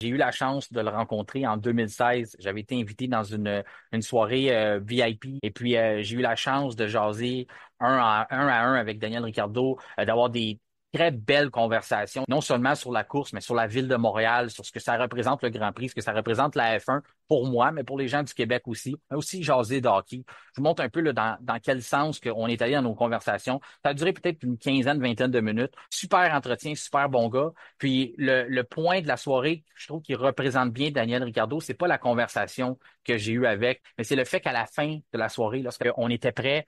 J'ai eu la chance de le rencontrer en 2016. J'avais été invité dans une soirée VIP et puis j'ai eu la chance de jaser un avec Daniel Ricciardo, d'avoir des très belles conversations, non seulement sur la course, mais sur la ville de Montréal, sur ce que ça représente le Grand Prix, ce que ça représente la F1 pour moi, mais pour les gens du Québec aussi. Mais aussi jaser de hockey. Je vous montre un peu là, dans quel sens on est allé dans nos conversations. Ça a duré peut-être une quinzaine, vingtaine de minutes. Super entretien, super bon gars. Puis le point de la soirée, je trouve qu'il représente bien Daniel Ricciardo, c'est pas la conversation que j'ai eue avec, mais c'est le fait qu'à la fin de la soirée, lorsqu'on était prêt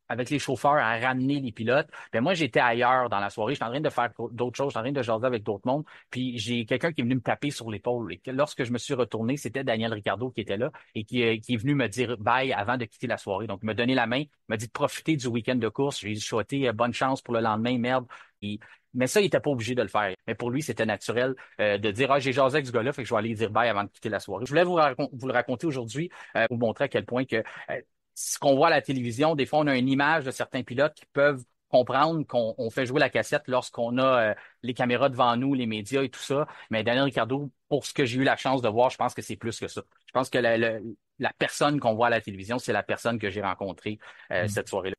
avec les chauffeurs à ramener les pilotes, ben moi j'étais ailleurs dans la soirée, j'étais en train de faire d'autres choses, j'étais en train de jaser avec d'autres mondes, puis j'ai quelqu'un qui est venu me taper sur l'épaule. Et lorsque je me suis retourné, c'était Daniel Ricciardo qui était là et qui est venu me dire bye avant de quitter la soirée. Donc il m'a donné la main, il m'a dit de profiter du week-end de course. J'ai souhaité bonne chance pour le lendemain, merde. Mais ça, il était pas obligé de le faire. Mais pour lui, c'était naturel de dire, ah, j'ai jasé avec ce gars-là, fait que je vais aller dire bye avant de quitter la soirée. Je voulais vous le raconter aujourd'hui, vous montrer à quel point que ce qu'on voit à la télévision, des fois, on a une image de certains pilotes qui peuvent comprendre qu'on fait jouer la cassette lorsqu'on a les caméras devant nous, les médias et tout ça. Mais Daniel Ricciardo, pour ce que j'ai eu la chance de voir, je pense que c'est plus que ça. Je pense que la personne qu'on voit à la télévision, c'est la personne que j'ai rencontrée cette soirée-là.